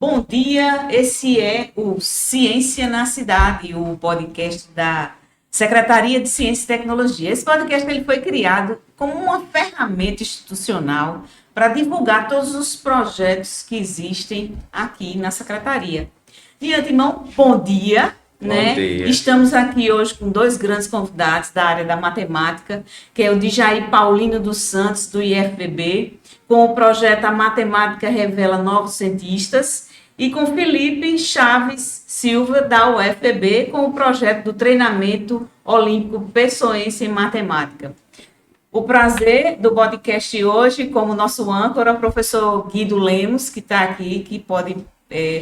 Bom dia, esse é o Ciência na Cidade, o podcast da Secretaria de Ciência e Tecnologia. Esse podcast ele foi criado como uma ferramenta institucional para divulgar todos os projetos que existem aqui na Secretaria. De antemão, bom dia. Bom dia. Estamos aqui hoje com dois grandes convidados da área da matemática, que é o Djair Paulino dos Santos, do IFPB, com o projeto A Matemática Revela Novos Cientistas, e com Felipe Chaves Silva, da UFPB, com o projeto do Treinamento Olímpico Pessoense em Matemática. O prazer do podcast hoje, como nosso âncora, é o professor Guido Lemos, que está aqui, que pode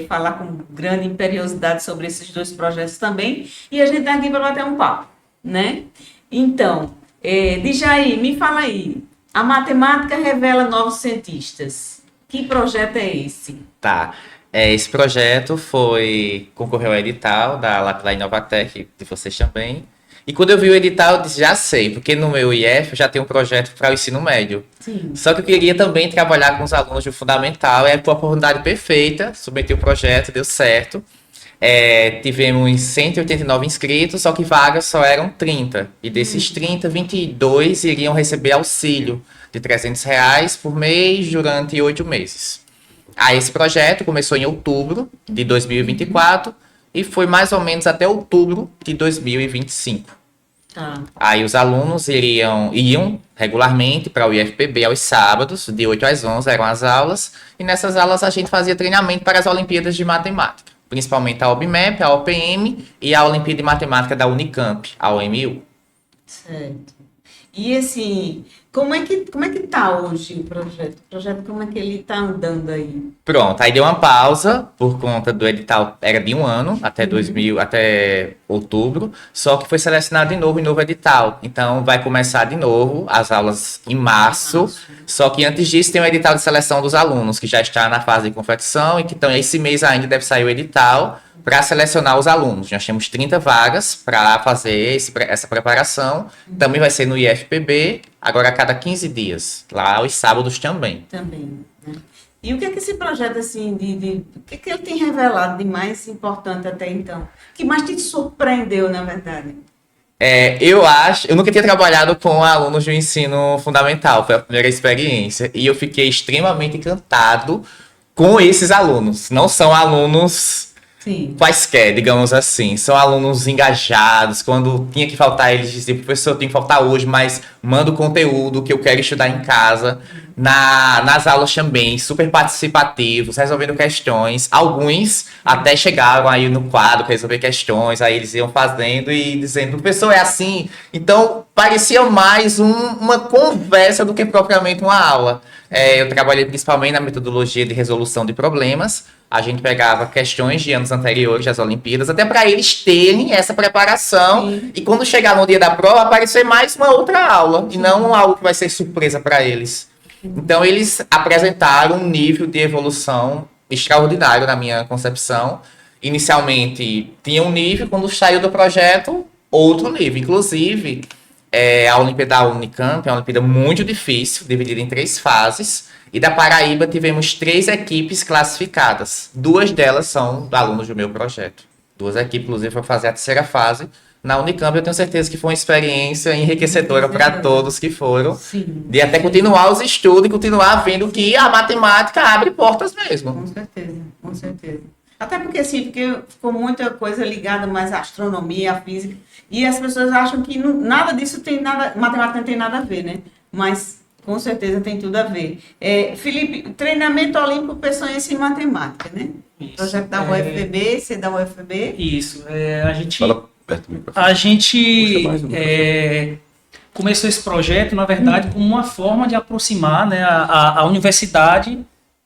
falar com grande imperiosidade sobre esses dois projetos também, e a gente está aqui para bater um papo, né? Então, Djair, me fala aí, a matemática revela novos cientistas. Que projeto é esse? Tá. Esse projeto concorreu ao edital da Lapilai Inovatec, de vocês também. E quando eu vi o edital, eu disse, já sei, porque no meu IF eu já tenho um projeto para o ensino médio. Sim. Só que eu queria também trabalhar com os alunos do fundamental, e aí foi a oportunidade perfeita, submeti o projeto, deu certo. Tivemos 189 inscritos, só que vagas só eram 30. E desses 30, 22 iriam receber auxílio de R$300 por mês durante 8 meses. Aí esse projeto começou em outubro de 2024 e foi mais ou menos até outubro de 2025. Aí os alunos iam regularmente para o IFPB aos sábados, de 8 às 11 eram as aulas, e nessas aulas a gente fazia treinamento para as Olimpíadas de Matemática, principalmente a OBMEP, a OPM e a Olimpíada de Matemática da Unicamp, a OMU. Certo. E assim, como é que tá hoje o projeto? O projeto, como é que ele tá andando aí? Pronto, aí deu uma pausa por conta do edital, era de um ano, até até outubro, só que foi selecionado de novo em novo edital. Então vai começar de novo as aulas em março, só que antes disso tem o edital de seleção dos alunos, que já está na fase de confecção e que então esse mês ainda deve sair o edital para selecionar os alunos. Nós temos 30 vagas para fazer essa preparação. Também vai ser no IFPB, agora a cada 15 dias, lá aos sábados também. Também, né? E o que é que esse projeto, assim, o que é que ele tem revelado de mais importante até então? O que mais te surpreendeu, na verdade? Eu nunca tinha trabalhado com alunos do ensino fundamental, foi a primeira experiência, e eu fiquei extremamente encantado com esses alunos. Não são alunos Sim. quaisquer, digamos assim. São alunos engajados. Quando tinha que faltar, eles diziam, professor, eu tenho que faltar hoje, mas manda o conteúdo que eu quero estudar em casa. Nas aulas também, super participativos, resolvendo questões. Alguns até chegaram aí no quadro, resolver questões, aí eles iam fazendo e dizendo, professor, é assim. Então, parecia mais uma conversa do que propriamente uma aula. Eu trabalhei principalmente na metodologia de resolução de problemas. A gente pegava questões de anos anteriores das Olimpíadas, até para eles terem essa preparação. Sim. E quando chegar no dia da prova, aparecer mais uma outra aula, e não algo que vai ser surpresa para eles. Então, eles apresentaram um nível de evolução extraordinário na minha concepção. Inicialmente, tinha um nível, quando saiu do projeto, outro nível. Inclusive, a Olimpíada da Unicamp é uma Olimpíada muito difícil, dividida em 3 fases. E da Paraíba tivemos 3 equipes classificadas. 2 delas são alunos do meu projeto. 2 equipes, inclusive, foram fazer a terceira fase na Unicamp. Eu tenho certeza que foi uma experiência enriquecedora para todos que foram. Sim. De até continuar os estudos e continuar vendo que a matemática abre portas mesmo. Com certeza, com certeza. Até porque, assim, ficou muita coisa ligada mais à astronomia, à física, e as pessoas acham que nada disso matemática não tem nada a ver, né? Mas, com certeza, tem tudo a ver. Felipe, treinamento olímpico pessoense em matemática, né? Isso. Projeto da UFPB, você é da UFPB? Isso. Fala perto do microfone. A gente Puxa mais um microfone. começou esse projeto, na verdade, como uma forma de aproximar, né, a universidade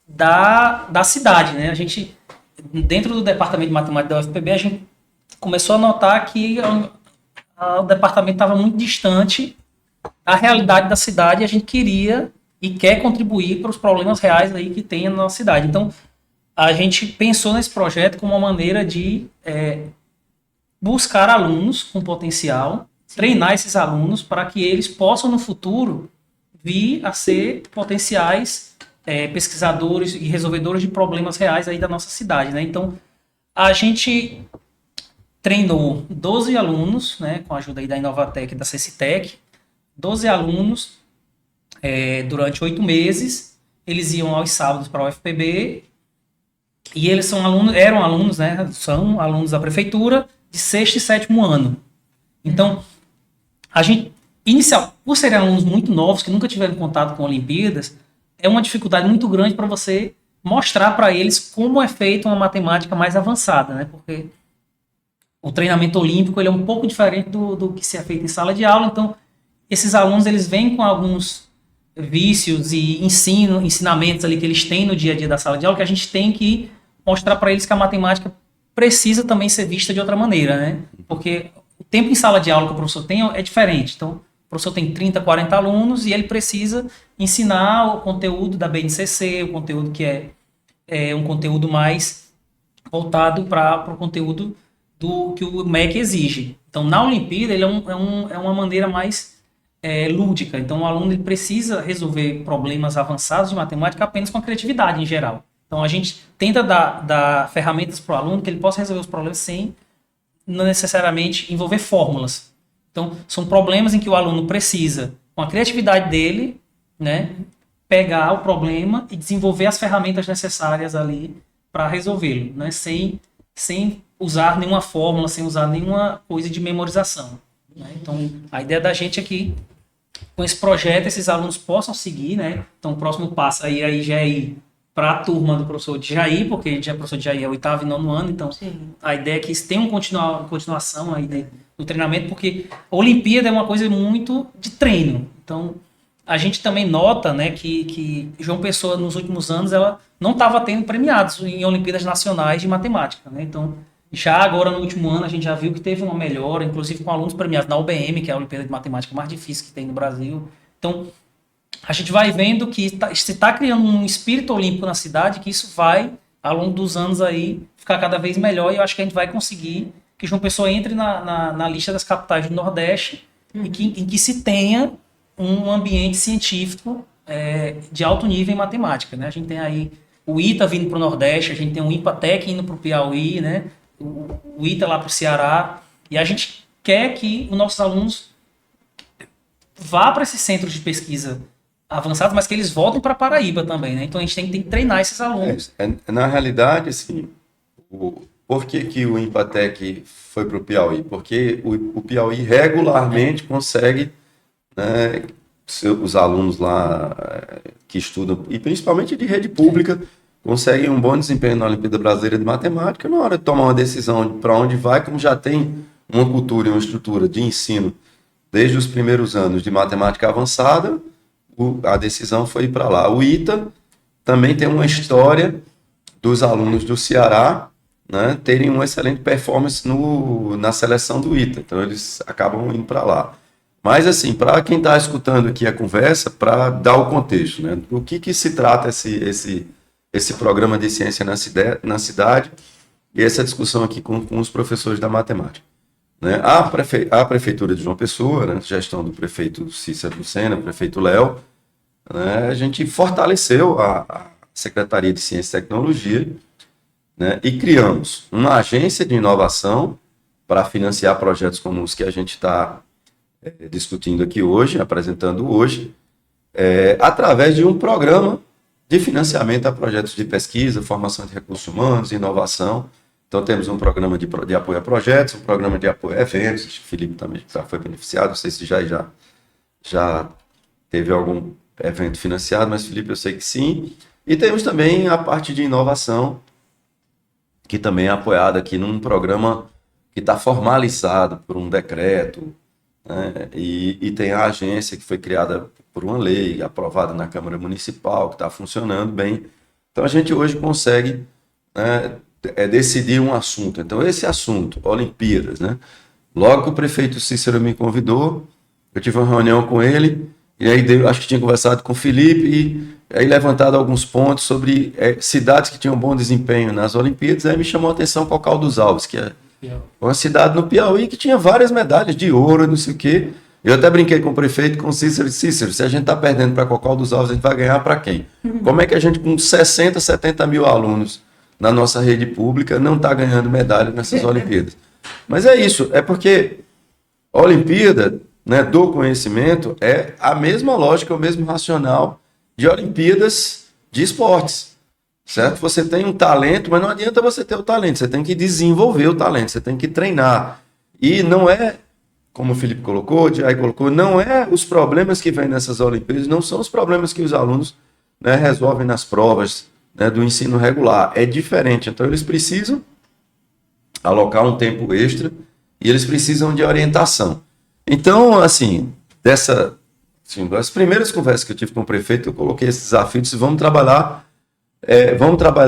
da cidade, né? A gente, dentro do departamento de matemática da UFPB, a gente começou a notar que o departamento estava muito distante da realidade da cidade, e a gente queria e quer contribuir para os problemas reais aí que tem na nossa cidade. Então, a gente pensou nesse projeto como uma maneira de buscar alunos com potencial, treinar esses alunos para que eles possam, no futuro, vir a ser potenciais pesquisadores e resolvedores de problemas reais aí da nossa cidade, né? Então, a gente treinou 12 alunos, né, com a ajuda aí da Inovatec e da Cecitec, 12 alunos durante 8 meses. Eles iam aos sábados para a UFPB e eles eram alunos, né, são alunos da prefeitura de 6º e 7º ano. Então, a gente, por serem alunos muito novos, que nunca tiveram contato com Olimpíadas, é uma dificuldade muito grande para você mostrar para eles como é feita uma matemática mais avançada, né? Porque o treinamento olímpico ele é um pouco diferente do que se é feito em sala de aula. Então, esses alunos eles vêm com alguns vícios e ensinamentos ali que eles têm no dia a dia da sala de aula, que a gente tem que mostrar para eles que a matemática precisa também ser vista de outra maneira, né? Porque o tempo em sala de aula que o professor tem é diferente. Então, o professor tem 30, 40 alunos e ele precisa ensinar o conteúdo da BNCC, o conteúdo que é um conteúdo mais voltado para o conteúdo que o MEC exige. Então, na Olimpíada, ele é uma maneira mais lúdica. Então, o aluno ele precisa resolver problemas avançados de matemática apenas com a criatividade em geral. Então, a gente tenta dar ferramentas para o aluno que ele possa resolver os problemas sem não necessariamente envolver fórmulas. Então, são problemas em que o aluno precisa, com a criatividade dele, né, pegar o problema e desenvolver as ferramentas necessárias ali para resolvê-lo, né, sem usar nenhuma fórmula, sem usar nenhuma coisa de memorização, né? Então, a ideia da gente é que, com esse projeto, esses alunos possam seguir, né? Então, o próximo passo aí já é ir para a turma do professor Djaí, porque o professor Djaí é o 8º e 9º ano, então a ideia é que isso tenha uma continuação aí do treinamento, porque a Olimpíada é uma coisa muito de treino. Então, a gente também nota, né, que João Pessoa, nos últimos anos, ela não estava tendo premiados em Olimpíadas Nacionais de Matemática, né? Então, já agora, no último ano, a gente já viu que teve uma melhora, inclusive com alunos premiados na UBM, que é a Olimpíada de Matemática mais difícil que tem no Brasil. Então, a gente vai vendo que se está criando um espírito olímpico na cidade, que isso vai, ao longo dos anos aí, ficar cada vez melhor, e eu acho que a gente vai conseguir que João Pessoa entre na lista das capitais do Nordeste, em que se tenha um ambiente científico de alto nível em matemática, né? A gente tem aí o ITA vindo para o Nordeste, a gente tem o IPATEC indo para o Piauí, né? O ITA lá para o Ceará, e a gente quer que os nossos alunos vá para esses centros de pesquisa avançados, mas que eles voltem para Paraíba também, né? Então a gente tem que treinar esses alunos. Na realidade, assim, por que o IPATEC foi para o Piauí? Porque o Piauí regularmente consegue, né, os alunos lá que estudam, e principalmente de rede pública, conseguem um bom desempenho na Olimpíada Brasileira de Matemática. Na hora de tomar uma decisão para onde vai, como já tem uma cultura e uma estrutura de ensino desde os primeiros anos de matemática avançada, a decisão foi ir para lá. O ITA também tem uma história dos alunos do Ceará, né, terem uma excelente performance na seleção do ITA, então eles acabam indo para lá. Mas, assim, para quem está escutando aqui a conversa, para dar o contexto, né, do que se trata esse programa de ciência na cidade e essa discussão aqui com os professores da matemática. Né? A Prefeitura de João Pessoa, né, gestão do prefeito Cícero Lucena, prefeito Léo, né, a gente fortaleceu a Secretaria de Ciência e Tecnologia, né, e criamos uma agência de inovação para financiar projetos como os que a gente está discutindo aqui hoje, apresentando hoje, através de um programa de financiamento a projetos de pesquisa, formação de recursos humanos, inovação. Então, temos um programa de apoio a projetos, um programa de apoio a eventos. Acho que o Felipe também já foi beneficiado, não sei se já teve algum evento financiado, mas, Felipe, eu sei que sim. E temos também a parte de inovação, que também é apoiada aqui num programa que está formalizado por um decreto, né? E tem a agência que foi criada por uma lei aprovada na Câmara Municipal, que está funcionando bem. Então, a gente hoje consegue, né, decidir um assunto. Então, esse assunto, Olimpíadas, né? Logo que o prefeito Cícero me convidou, eu tive uma reunião com ele, e aí acho que tinha conversado com o Felipe, e aí levantado alguns pontos sobre cidades que tinham bom desempenho nas Olimpíadas. Aí me chamou a atenção Cocal dos Alves, que é uma cidade no Piauí que tinha várias medalhas de ouro, não sei o quê. Eu até brinquei com o prefeito, com o Cícero, se a gente está perdendo para Cocal dos Alves, a gente vai ganhar para quem? Como é que a gente, com 60, 70 mil alunos na nossa rede pública, não está ganhando medalha nessas Olimpíadas? Mas é isso, é porque a Olimpíada, né, do conhecimento é a mesma lógica, o mesmo racional de Olimpíadas de esportes, certo? Você tem um talento, mas não adianta você ter o talento, você tem que desenvolver o talento, você tem que treinar. E não é, como o Felipe colocou, o Jai colocou, não é os problemas que vêm nessas Olimpíadas, não são os problemas que os alunos, né, resolvem nas provas, né, do ensino regular. É diferente. Então, eles precisam alocar um tempo extra e eles precisam de orientação. Então, assim, das primeiras conversas que eu tive com o prefeito, eu coloquei esse desafio, disse, vamos trabalhar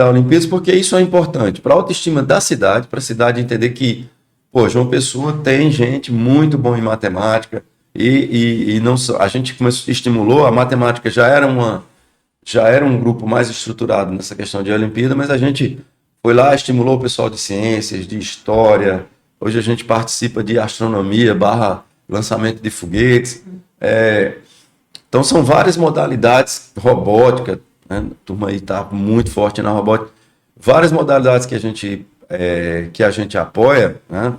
Olimpíadas, porque isso é importante para a autoestima da cidade, para a cidade entender que, pô, João Pessoa tem gente muito boa em matemática e não só, a gente estimulou, a matemática já era um grupo mais estruturado nessa questão de Olimpíada, mas a gente foi lá, estimulou o pessoal de ciências, de história, hoje a gente participa de astronomia / lançamento de foguetes, então são várias modalidades, robótica, né? A turma aí está muito forte na robótica, várias modalidades que a gente apoia, né?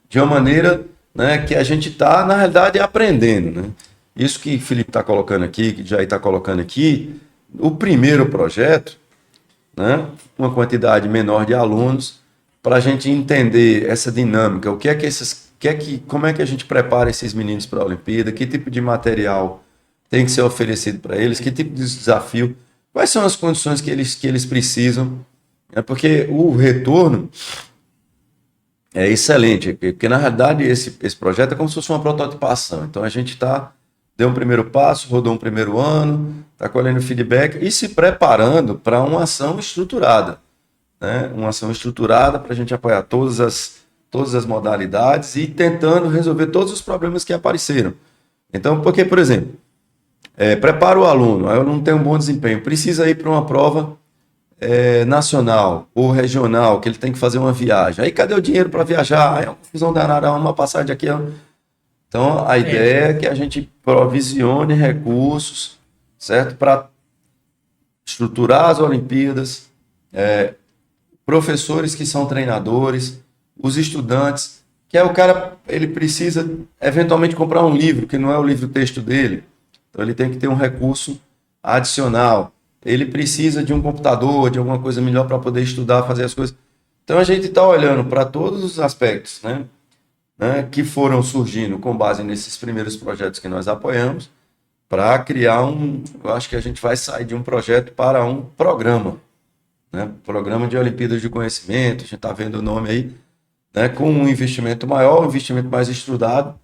De uma maneira, né, que a gente está, na realidade, aprendendo. Né? Isso que o Felipe está colocando aqui, que o Jair está colocando aqui, o primeiro projeto, né, uma quantidade menor de alunos, para a gente entender essa dinâmica, como é que a gente prepara esses meninos para a Olimpíada, que tipo de material tem que ser oferecido para eles, que tipo de desafio, quais são as condições que eles precisam, porque o retorno é excelente, porque na realidade esse projeto é como se fosse uma prototipação. Então a gente deu um primeiro passo, rodou um primeiro ano, está colhendo feedback e se preparando para uma ação estruturada, né? Uma ação estruturada para a gente apoiar todas as modalidades e tentando resolver todos os problemas que apareceram. Então, porque, por exemplo, prepara o aluno, aí o aluno tem um bom desempenho, precisa ir para uma prova nacional ou regional, que ele tem que fazer uma viagem. Aí cadê o dinheiro para viajar? Aí é uma confusão danada, uma passagem aqui. Então, a ideia é que a gente provisione recursos, certo? Para estruturar as Olimpíadas, professores que são treinadores, os estudantes, que o cara, ele precisa eventualmente comprar um livro, que não é o livro-texto dele. Então, ele tem que ter um recurso adicional. Ele precisa de um computador, de alguma coisa melhor para poder estudar, fazer as coisas. Então, a gente está olhando para todos os aspectos, né, que foram surgindo com base nesses primeiros projetos que nós apoiamos, para criar eu acho que a gente vai sair de um projeto para um programa, né, programa de Olimpíadas de Conhecimento, a gente está vendo o nome aí, né, com um investimento maior, um investimento mais estruturado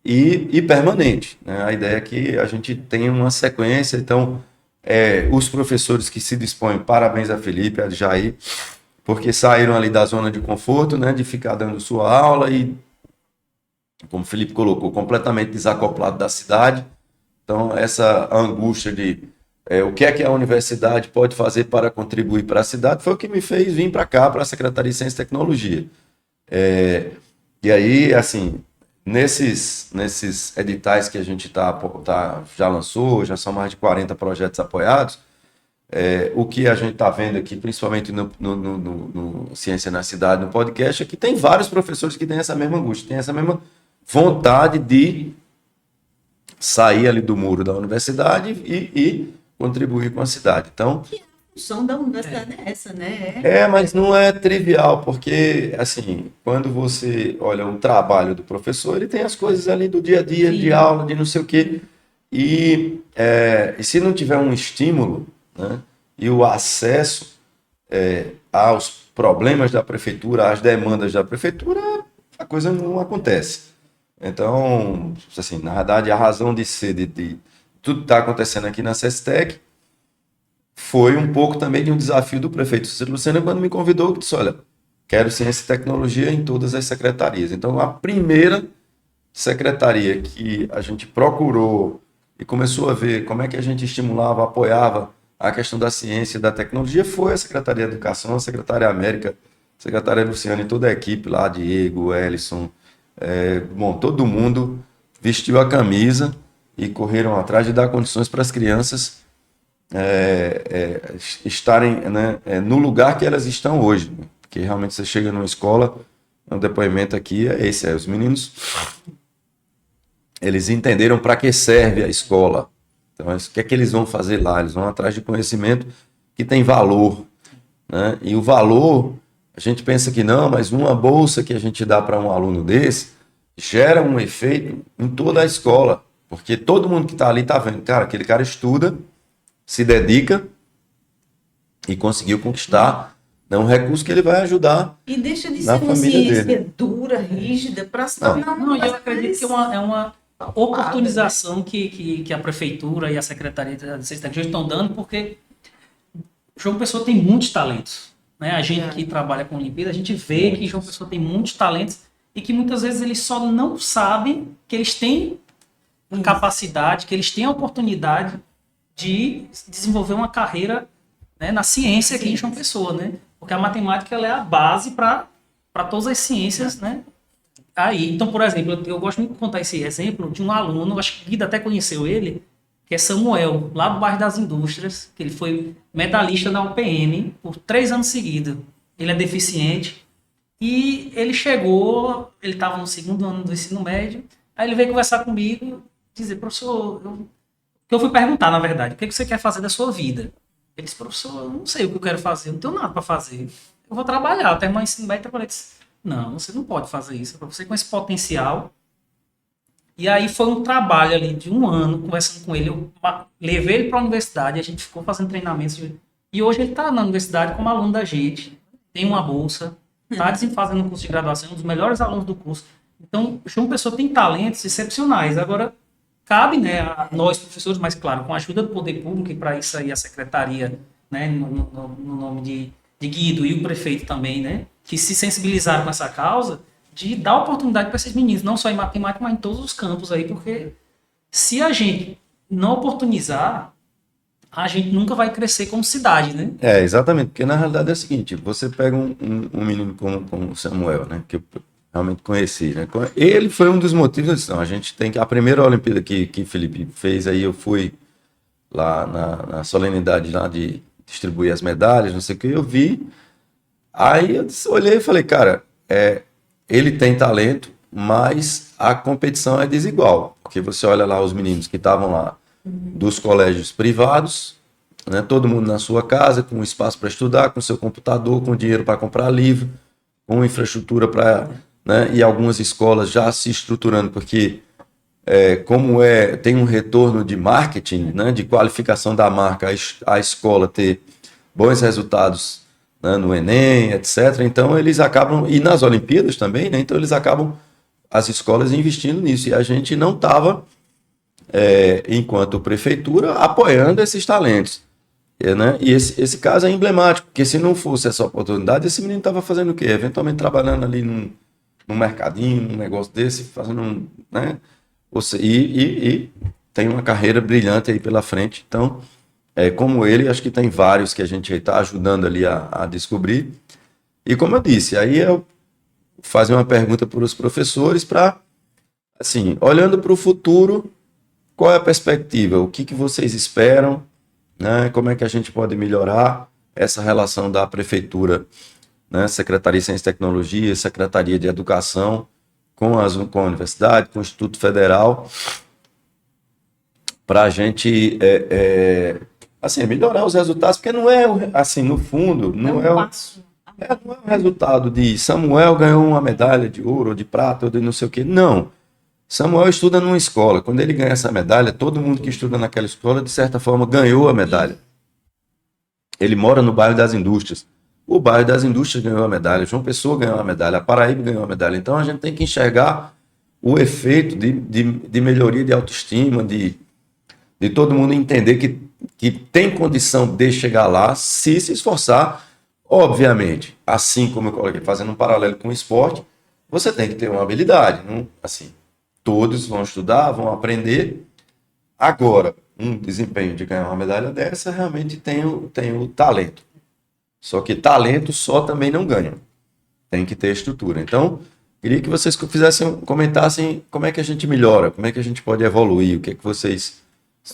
e permanente, né? A ideia é que a gente tenha uma sequência. Então, os professores que se dispõem, parabéns a Felipe, a Jair, porque saíram ali da zona de conforto, né, de ficar dando sua aula e, como o Felipe colocou, completamente desacoplado da cidade. Então, essa angústia de o que é que a universidade pode fazer para contribuir para a cidade foi o que me fez vir para cá, para a Secretaria de Ciência e Tecnologia. E aí, assim, nesses editais que a gente já lançou, já são mais de 40 projetos apoiados, o que a gente está vendo aqui, principalmente no Ciência na Cidade, no podcast, é que tem vários professores que têm essa mesma angústia, têm essa mesma vontade de sair ali do muro da universidade e contribuir com a cidade. Então, A função da universidade é essa, né? mas não é trivial, porque, assim, quando você olha o trabalho do professor, ele tem as coisas ali do dia a dia, de aula, de não sei o quê, e se não tiver um estímulo, né, e o acesso aos problemas da prefeitura, às demandas da prefeitura, a coisa não acontece. Então, assim, na verdade, a razão de ser de tudo que está acontecendo aqui na SESTEC foi um pouco também de um desafio do prefeito Cícero Lucena, quando me convidou, que disse, olha, quero ciência e tecnologia em todas as secretarias. Então, a primeira secretaria que a gente procurou e começou a ver como é que a gente estimulava, apoiava a questão da ciência e da tecnologia foi a Secretaria de Educação, a Secretária América, a Secretária Luciana e toda a equipe lá, Diego, Ellison, todo mundo vestiu a camisa e correram atrás de dar condições para as crianças estarem, né, no lugar que elas estão hoje. Né? Porque realmente você chega numa escola, o depoimento aqui é esse, os meninos, eles entenderam para que serve a escola. Então, o que é que eles vão fazer lá? Eles vão atrás de conhecimento que tem valor, né? E o valor, a gente pensa que não, mas uma bolsa que a gente dá para um aluno desse gera um efeito em toda a escola, porque todo mundo que está ali está vendo, cara, aquele cara estuda, se dedica e conseguiu conquistar, né, um recurso que ele vai ajudar E deixa de na ser uma família ciência dele. dura, rígida, para se tornar Não, uma eu coisa acredito que mais... é uma oportunização que a Prefeitura e a Secretaria de Ciência e Tecnologia estão dando, porque João Pessoa tem muitos talentos. Né? A gente que trabalha com Olimpíada, a gente vê que João Pessoa tem muitos talentos e que muitas vezes eles só não sabem que eles têm capacidade, que eles têm a oportunidade de desenvolver uma carreira, né, na ciência aqui em João Pessoa, né? Porque a matemática ela é a base para todas as ciências, né? Aí, então, por exemplo, eu gosto muito de contar esse exemplo de um aluno, acho que o Guida até conheceu ele, que é Samuel, lá do bairro das Indústrias, que ele foi medalhista da UPM por 3 anos seguidos. Ele é deficiente e ele chegou, ele estava no 2º ano do ensino médio, aí ele veio conversar comigo, dizer, professor, que eu fui perguntar, na verdade, o que você quer fazer da sua vida? Ele disse, professor, eu não sei o que eu quero fazer, eu não tenho nada para fazer. Eu vou trabalhar, eu terminar o ensino médio e trabalhar. Ele disse, não, você não pode fazer isso, para você com esse potencial. E aí foi um trabalho ali de 1 ano, conversando com ele, eu levei ele para a universidade, a gente ficou fazendo treinamentos, e hoje ele está na universidade como aluno da gente, tem uma bolsa, está fazendo um curso de graduação, um dos melhores alunos do curso. Então, João Pessoa tem talentos excepcionais. Agora, cabe, né, a nós, professores, mas claro, com a ajuda do poder público, e para isso aí a secretaria, né, no nome de Guido e o prefeito também, né, que se sensibilizaram com essa causa, de dar oportunidade para esses meninos, não só em matemática, mas em todos os campos aí, porque se a gente não oportunizar, a gente nunca vai crescer como cidade, né? Exatamente, porque na realidade é o seguinte, você pega um menino como o Samuel, né, que eu realmente conheci, né, ele foi um dos motivos, eu disse, não, a gente tem que, a primeira Olimpíada que Felipe fez, aí eu fui lá na solenidade lá de distribuir as medalhas, não sei o que, eu vi, aí eu olhei e falei, cara, ele tem talento, mas a competição é desigual, porque você olha lá os meninos que estavam lá dos colégios privados, né, todo mundo na sua casa, com espaço para estudar, com seu computador, com dinheiro para comprar livro, com infraestrutura para, né, e algumas escolas já se estruturando, porque tem um retorno de marketing, né, de qualificação da marca, a escola ter bons resultados, né, no Enem, etc. Então eles acabam, e nas Olimpíadas também, né, então eles acabam, as escolas investindo nisso, e a gente não estava, enquanto prefeitura, apoiando esses talentos. Né? E esse caso é emblemático, porque se não fosse essa oportunidade, esse menino estava fazendo o quê? Eventualmente trabalhando ali num mercadinho, num negócio desse, fazendo, né? E tem uma carreira brilhante aí pela frente. Então, como ele, acho que tem vários que a gente está ajudando ali a descobrir. E como eu disse, aí eu fazer uma pergunta para os professores para, assim, olhando para o futuro, qual é a perspectiva? O que vocês esperam? Né? Como é que a gente pode melhorar essa relação da prefeitura, né? Secretaria de Ciência e Tecnologia, Secretaria de Educação, com a universidade, com o Instituto Federal, para a gente assim, melhorar os resultados, porque não é, assim, no fundo, não é o resultado de Samuel ganhou uma medalha de ouro, ou de prata, ou de não sei o quê. Não. Samuel estuda numa escola. Quando ele ganha essa medalha, todo mundo que estuda naquela escola, de certa forma, ganhou a medalha. Ele mora no bairro das Indústrias. O bairro das Indústrias ganhou a medalha, João Pessoa ganhou a medalha, a Paraíba ganhou a medalha. Então, a gente tem que enxergar o efeito de melhoria de autoestima, de todo mundo entender que tem condição de chegar lá se esforçar. Obviamente, assim como eu coloquei, fazendo um paralelo com o esporte, você tem que ter uma habilidade, não? Assim, todos vão estudar, vão aprender. Agora, um desempenho de ganhar uma medalha dessa realmente tem o talento. Só que talento só também não ganha. Tem que ter estrutura. Então, Queria que vocês comentassem como é que a gente melhora, como é que a gente pode evoluir, o que é que vocês...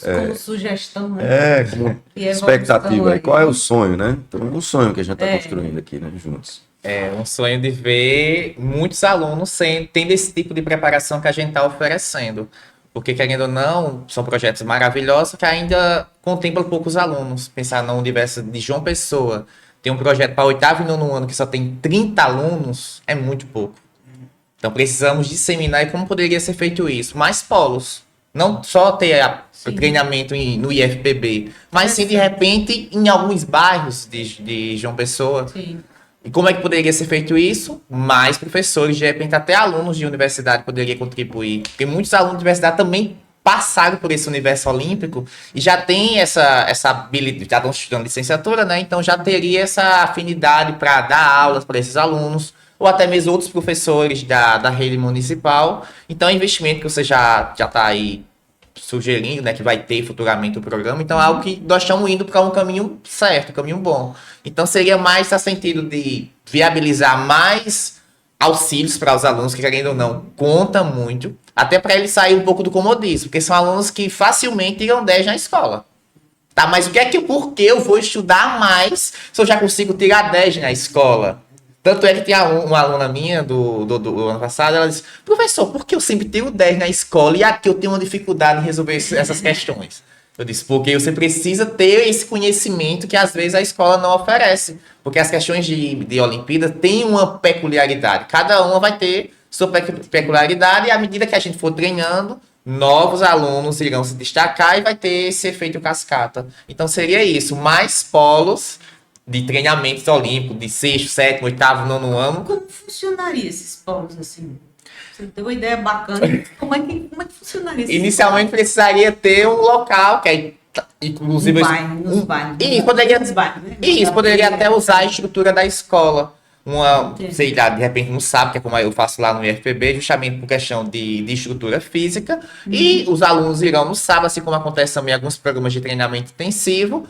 Como sugestão, né? como E expectativa, evolução aí, qual é aí. o sonho, né? Então, um sonho que a gente está construindo aqui, né, juntos. É um sonho de ver muitos alunos tendo esse tipo de preparação que a gente está oferecendo. Porque, querendo ou não, são projetos maravilhosos que ainda contemplam poucos alunos. Pensar no universo de João Pessoa, tem um projeto para oitavo e nono ano que só tem 30 alunos, é muito pouco. Então precisamos disseminar e como poderia ser feito isso? Mais polos. Não só ter o treinamento no IFPB, mas sim, de repente, em alguns bairros de João Pessoa. Sim. E como é que poderia ser feito isso? Mais professores, de repente até alunos de universidade poderiam contribuir. Porque muitos alunos de universidade também passaram por esse universo olímpico e já tem essa habilidade, já estão estudando licenciatura, né? Então já teria essa afinidade para dar aulas para esses alunos, ou até mesmo outros professores da rede municipal. Então é um investimento que você já está aí sugerindo, né, que vai ter futuramente o programa. Então é algo que nós estamos indo para um caminho certo, um caminho bom. Então seria mais no sentido de viabilizar mais auxílios para os alunos, que querendo ou não, conta muito, até para eles saírem um pouco do comodismo, porque são alunos que facilmente tiram 10 na escola. Tá, mas por que eu vou estudar mais se eu já consigo tirar 10 na escola? Tanto é que tinha uma aluna minha do ano passado, ela disse, professor, por que eu sempre tiro 10 na escola e aqui eu tenho uma dificuldade em resolver essas questões? Eu disse, porque você precisa ter esse conhecimento que às vezes a escola não oferece. Porque as questões de Olimpíada têm uma peculiaridade. Cada uma vai ter sua peculiaridade e à medida que a gente for treinando, novos alunos irão se destacar e vai ter esse efeito cascata. Então seria isso, mais polos de treinamentos olímpicos, de sexto, sétimo, oitavo, nono ano. Como funcionaria esses polos assim? Você tem uma ideia bacana. Como é que funcionaria esses Inicialmente precisaria ter um local, que aí, inclusive... nos bairros. Isso, poderia, Nos bairros, né? isso, poderia até usar a estrutura da escola. Entendi. Sei lá, de repente não sabe, que é como eu faço lá no IFPB, justamente por questão de estrutura física. E os alunos irão no sábado, assim como acontece também em alguns programas de treinamento intensivo.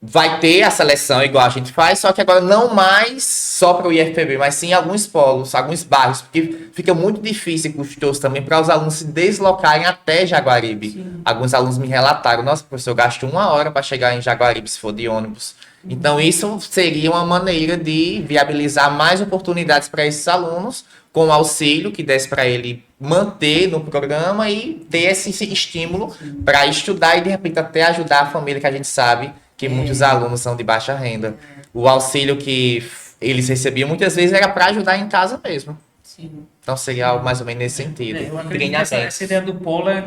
Vai ter a seleção igual a gente faz, só que agora não mais só para o IFPB, mas sim alguns polos, alguns bairros, porque fica muito difícil e custoso também para os alunos se deslocarem até Jaguaribe. Sim. Alguns alunos me relataram, nossa, professor, eu gasto 1 hora para chegar em Jaguaribe se for de ônibus. Então isso seria uma maneira de viabilizar mais oportunidades para esses alunos, com o auxílio que desse para ele manter no programa e ter esse estímulo para estudar e de repente até ajudar a família, que a gente sabe que muitos alunos são de baixa renda. O auxílio que eles recebiam muitas vezes era para ajudar em casa mesmo. Sim. Então seria algo mais ou menos nesse sentido. Eu acredito que essa ideia do polo é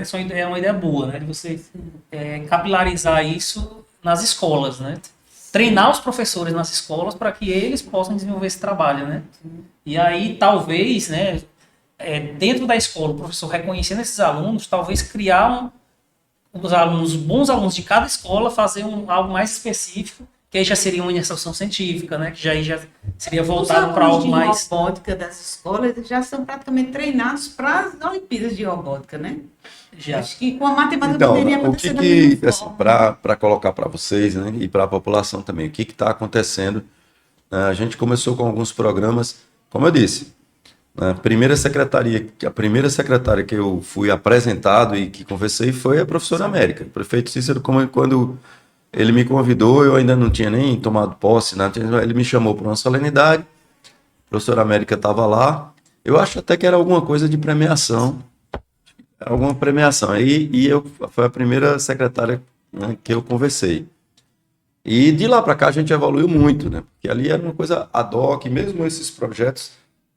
uma ideia boa, né? De você capilarizar isso nas escolas, né? Treinar os professores nas escolas para que eles possam desenvolver esse trabalho, né? E aí, talvez, né, dentro da escola, o professor reconhecendo esses alunos, talvez criar os alunos, bons alunos de cada escola, fazer algo mais específico, que aí já seria uma iniciação científica, né? Que já seria voltado para algo mais... Os robótica das escolas já são praticamente treinados para as Olimpíadas de robótica, né? Já. Acho que com a matemática Então, poderia o acontecer da que mesma assim, forma. para colocar para vocês, né, e para a população também, o que está acontecendo? A gente começou com alguns programas, como eu disse, a primeira secretária que eu fui apresentado e que conversei foi a professora América. O prefeito Cícero, quando ele me convidou, eu ainda não tinha nem tomado posse, nada, ele me chamou para uma solenidade, a professora América estava lá, eu acho até que era alguma coisa de premiação, foi a primeira secretária, né, que eu conversei. E de lá para cá a gente evoluiu muito, né? Porque ali era uma coisa ad hoc, mesmo esses projetos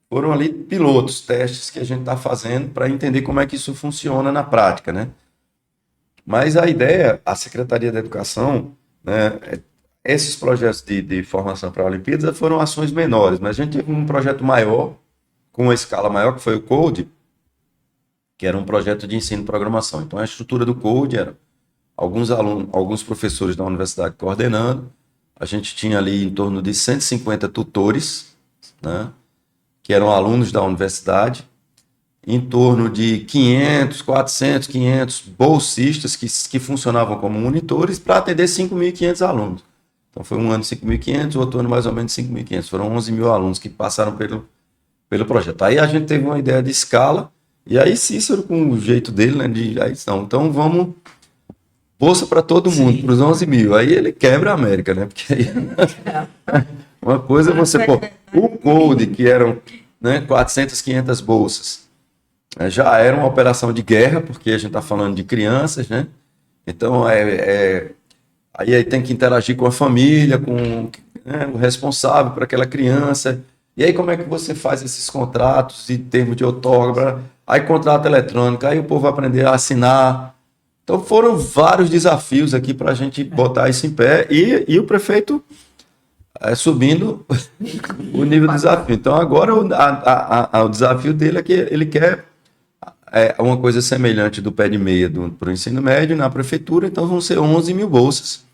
foram ali pilotos, testes que a gente está fazendo para entender como é que isso funciona na prática, né? Mas a ideia, a Secretaria da Educação, né, esses projetos de formação para a Olimpíada foram ações menores, mas a gente teve um projeto maior, com uma escala maior, que foi o Code, que era um projeto de ensino e programação. Então a estrutura do Code era alguns alunos, alguns professores da universidade coordenando, a gente tinha ali em torno de 150 tutores, né, que eram alunos da universidade, em torno de 500 bolsistas que funcionavam como monitores para atender 5.500 alunos. Então foi um ano 5.500, outro ano mais ou menos 5.500. Foram 11 mil alunos que passaram pelo projeto. Aí a gente teve uma ideia de escala, e aí Cícero, com o jeito dele, né, de aí, não, então vamos bolsa para todo mundo, para os 11 mil. Aí ele quebra a América, né? Porque aí, uma coisa é você, pô, o Code, que eram, né, 400, 500 bolsas, já era uma operação de guerra, porque a gente está falando de crianças, né? Então, aí tem que interagir com a família, com, né, o responsável por aquela criança. E aí, como é que você faz esses contratos em termos de outorga? Aí, contrato eletrônico, aí o povo vai aprender a assinar. Então, foram vários desafios aqui para a gente botar isso em pé. E o prefeito subindo o nível do desafio. Então, agora o desafio dele é que ele quer uma coisa semelhante do pé de meia para o ensino médio na prefeitura. Então, vão ser 11 mil bolsas.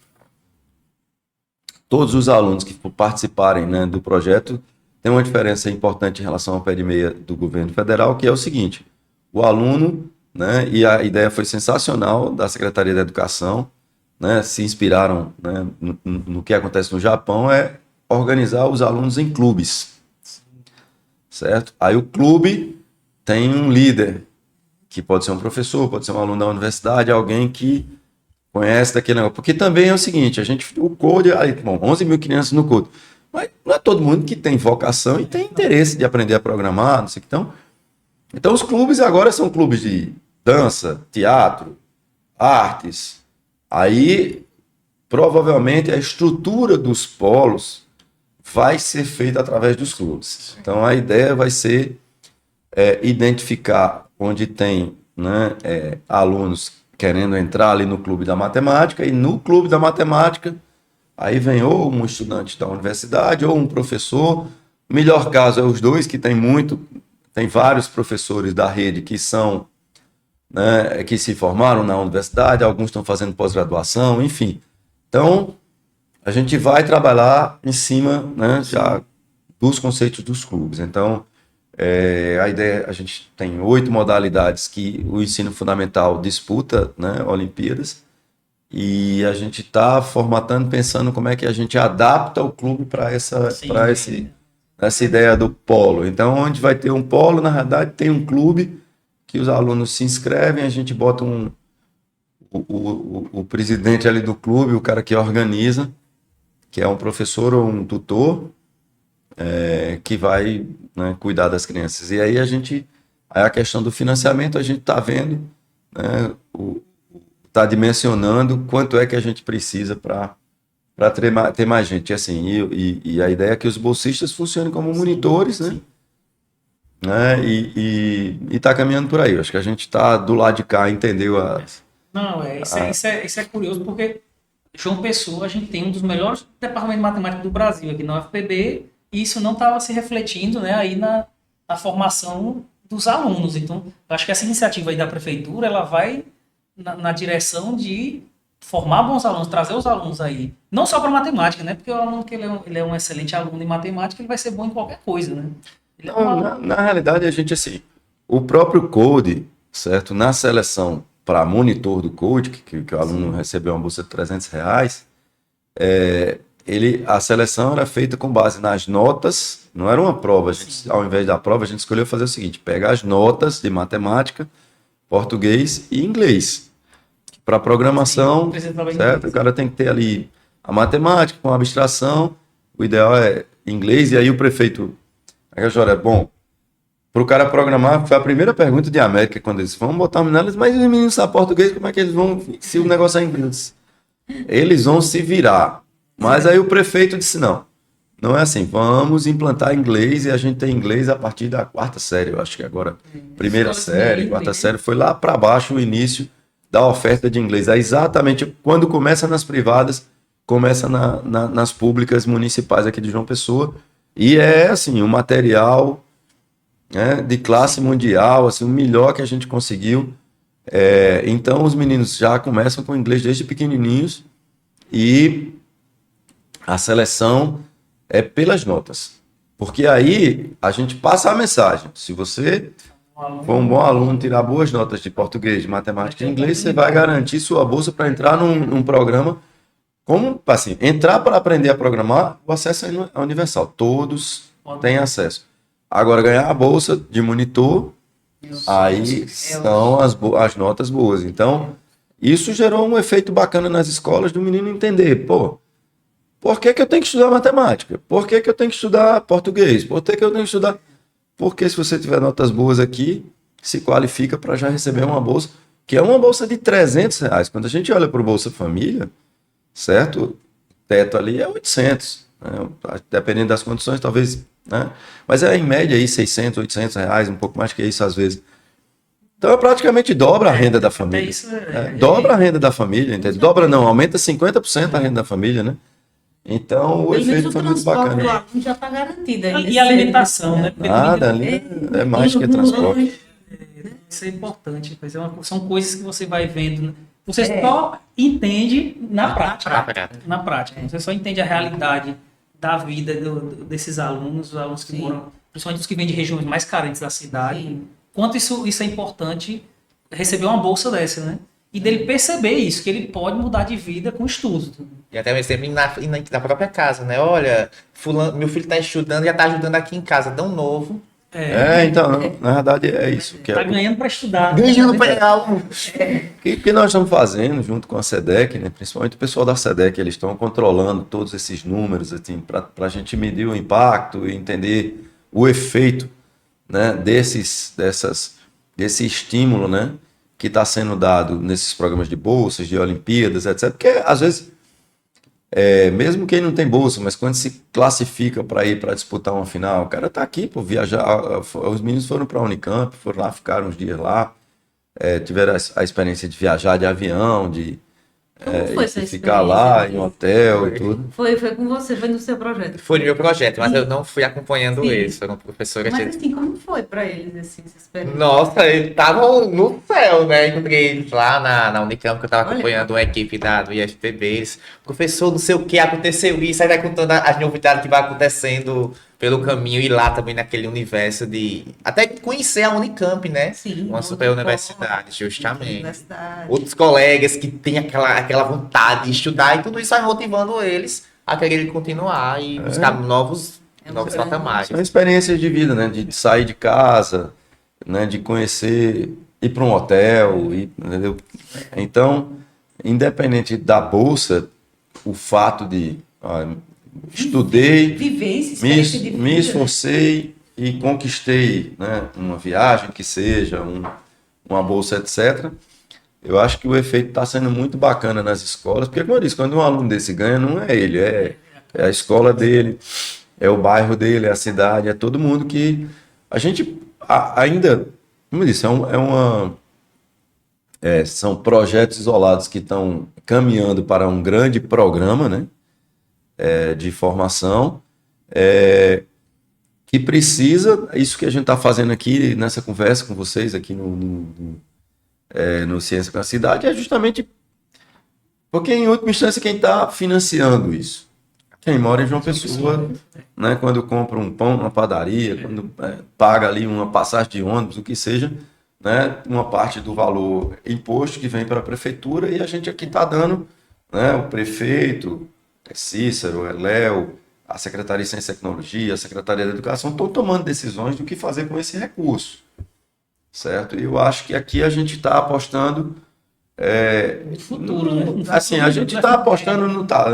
Todos os alunos que participarem, né, do projeto tem uma diferença importante em relação ao pé de meia do governo federal, que é o seguinte: o aluno, né, e a ideia foi sensacional da Secretaria da Educação, né, se inspiraram, né, no que acontece no Japão, é organizar os alunos em clubes, certo? Aí o clube tem um líder, que pode ser um professor, pode ser um aluno da universidade, alguém que conhece daquele negócio. Porque também é o seguinte, o Code, aí, bom, 11 mil crianças no Code, mas não é todo mundo que tem vocação e tem interesse de aprender a programar, não sei o que. Então os clubes agora são clubes de dança, teatro, artes. Aí, provavelmente, a estrutura dos polos vai ser feita através dos clubes. Então, a ideia vai ser identificar onde tem, né, alunos querendo entrar ali no clube da matemática, e no clube da matemática, aí vem ou um estudante da universidade ou um professor. O melhor caso é os dois, que tem vários professores da rede que são, né, que se formaram na universidade, alguns estão fazendo pós-graduação, enfim. Então, a gente vai trabalhar em cima, né, já dos conceitos dos clubes. Então, a ideia, a gente tem 8 modalidades que o ensino fundamental disputa, né, Olimpíadas, e a gente está formatando, pensando como é que a gente adapta o clube para essa ideia do polo. Então, onde vai ter um polo, na verdade, tem um clube que os alunos se inscrevem, a gente bota o presidente ali do clube, o cara que organiza, que é um professor ou um tutor, que vai, né, cuidar das crianças. E aí aí a questão do financiamento, a gente está vendo, né, está dimensionando quanto é que a gente precisa para ter mais gente. Assim, e a ideia é que os bolsistas funcionem como monitores, né? E está caminhando por aí. Eu acho que a gente está do lado de cá, entendeu? Não, isso é curioso, porque João Pessoa, a gente tem um dos melhores departamentos de matemática do Brasil aqui na UFPB, e isso não estava se refletindo, né, aí na formação dos alunos. Então, eu acho que essa iniciativa aí da prefeitura, ela vai na direção de formar bons alunos, trazer os alunos aí, não só para matemática, né, porque o aluno que ele é um excelente aluno em matemática, ele vai ser bom em qualquer coisa, né. Na realidade, a gente, assim, o próprio Code, certo, na seleção para monitor do Code, que o aluno recebeu uma bolsa de R$300, a seleção era feita com base nas notas, não era uma prova. Ao invés da prova, a gente escolheu fazer o seguinte: pegar as notas de matemática, português e inglês. Para programação, certo? O cara tem que ter ali a matemática com a abstração, o ideal é inglês, e aí o prefeito, bom, para o cara programar, foi a primeira pergunta de América, quando eles vão botar nelas, mas os meninos sabem português, como é que eles vão, se o negócio é inglês? Eles vão se virar. Mas aí o prefeito disse, não é assim, vamos implantar inglês, e a gente tem inglês a partir da 4ª série, eu acho que agora, primeira série, 4ª série, foi lá para baixo o início da oferta de inglês. É exatamente quando começa nas privadas, começa nas públicas municipais aqui de João Pessoa, e é assim, um material, né, de classe mundial, assim, o melhor que a gente conseguiu. Então os meninos já começam com inglês desde pequenininhos, e a seleção é pelas notas, porque aí a gente passa a mensagem: se você for um bom aluno, tirar boas notas de português, de matemática e inglês, você vai garantir sua bolsa para entrar num programa. Como assim, entrar para aprender a programar, o acesso é universal, todos têm acesso. Agora, ganhar a bolsa de monitor, aí são as notas boas. Então, isso gerou um efeito bacana nas escolas do menino entender, pô, por que que eu tenho que estudar matemática? Por que que eu tenho que estudar português? Por que que eu tenho que estudar... Porque se você tiver notas boas aqui, se qualifica para já receber uma bolsa, que é uma bolsa de R$ 300. Quando a gente olha para o Bolsa Família, certo? O teto ali é 800, né? Dependendo das condições, talvez, né? Mas é em média aí R$ 600, R$ 800, um pouco mais que isso às vezes. Então, praticamente dobra a renda da família. Dobra a renda da família, entende? Dobra não, aumenta 50% a renda da família, né? Então, o Pelo menos efeito o foi muito transporte do bacana. aluno já está garantido. Aí E a alimentação, né? Porque Nada, ali é mais que transporte. isso é importante, mas são coisas que você vai vendo, né? Você só entende na prática. Na prática. Você só entende a realidade da vida desses alunos, os alunos que moram, principalmente os que vêm de regiões mais carentes da cidade. Sim. Quanto isso é importante receber uma bolsa dessa, né? E dele perceber isso, que ele pode mudar de vida com estudo. E até mesmo sempre na própria casa, né? Olha, fulano, meu filho está estudando, já está ajudando aqui em casa, tão novo. Então, na verdade é isso. Que Tá ganhando para estudar. Ganhando para aluno. que nós estamos fazendo junto com a SEDEC, né? Principalmente o pessoal da SEDEC, eles estão controlando todos esses números assim, para a gente medir o impacto e entender o efeito, né, desse estímulo, né, que está sendo dado nesses programas de bolsas, de Olimpíadas, etc. Porque às vezes, mesmo quem não tem bolsa, mas quando se classifica para ir para disputar uma final, o cara está aqui por viajar. Os meninos foram para a Unicamp, foram lá, ficaram uns dias lá, tiveram a experiência de viajar de avião, de Como foi essa ficar lá experiência? em hotel e tudo. Foi com você, foi no seu projeto. Foi no meu projeto, mas eu não fui acompanhando Sim. eles. Foram professoras. Mas assim, como foi para eles assim, essa experiência? Nossa, eles estavam no céu, né? Encontrei eles lá na Unicamp, que eu estava Olha. acompanhando uma equipe do IFPB. Eles, professor, não sei o que, aconteceu isso, aí vai contando as novidades que vai acontecendo pelo caminho e lá também naquele universo de... Até conhecer a Unicamp, né? Sim, Uma outro super universidade, polo, justamente. universidade. Outros colegas que têm aquela vontade de estudar e tudo isso vai motivando eles a quererem continuar e buscar novos patamares. São experiências de vida, né? De sair de casa, né? De conhecer, ir para um hotel, entendeu? Então, independente da bolsa, o fato de estudei, Vivência, experiência de vida. me esforcei e conquistei, né, uma viagem que seja, uma bolsa, etc. Eu acho que o efeito está sendo muito bacana nas escolas, porque, como eu disse, quando um aluno desse ganha, não é ele, é a escola dele, é o bairro dele, é a cidade, é todo mundo que a gente ainda, como eu disse, são projetos isolados que estão caminhando para um grande programa, né, de formação, que precisa, isso que a gente está fazendo aqui nessa conversa com vocês, aqui no Ciência com a Cidade, é justamente porque, em última instância, quem está financiando isso? Quem mora em João Pessoa, né, quando compra um pão numa padaria, quando paga ali uma passagem de ônibus, o que seja, né, uma parte do valor imposto que vem para a prefeitura, e a gente aqui está dando, né, o prefeito, Cícero, Léo, a Secretaria de Ciência e Tecnologia, a Secretaria da Educação, estão tomando decisões do que fazer com esse recurso, certo? E eu acho que aqui a gente está apostando... futuro, né? Assim, a gente está apostando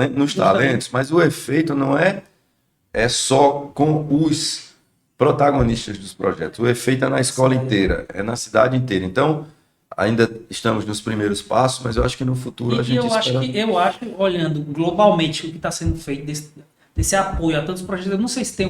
nos talentos, mas o efeito não é só com os protagonistas dos projetos. O efeito é na escola inteira, é na cidade inteira. Então, ainda estamos nos primeiros passos, mas eu acho que no futuro a gente espera... Eu acho, olhando globalmente o que está sendo feito desse apoio a tantos projetos, eu não sei se tem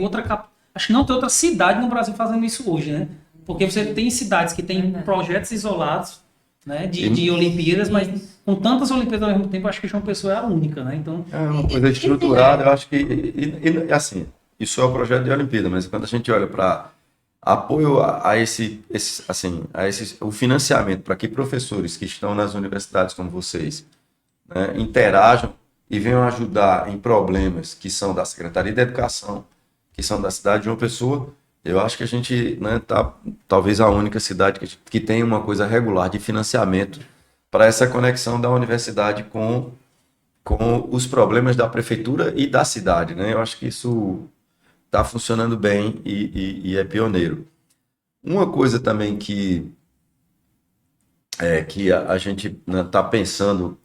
acho que não tem outra cidade no Brasil fazendo isso hoje, né? Porque você tem cidades que têm projetos isolados, né, de Olimpíadas, mas com tantas Olimpíadas ao mesmo tempo, acho que João Pessoa é a única, né? Então, é uma coisa estruturada, eu acho que... E, assim, isso é o projeto de Olimpíada, mas quando a gente olha para apoio a o financiamento para que professores que estão nas universidades como vocês, né, interajam e venham ajudar em problemas que são da Secretaria da Educação, que são da cidade de João Pessoa, eu acho que a gente, né, tá talvez a única cidade que tem uma coisa regular de financiamento para essa conexão da universidade com os problemas da prefeitura e da cidade, né? Eu acho que isso tá funcionando bem e é pioneiro. Uma coisa também que a gente está pensando,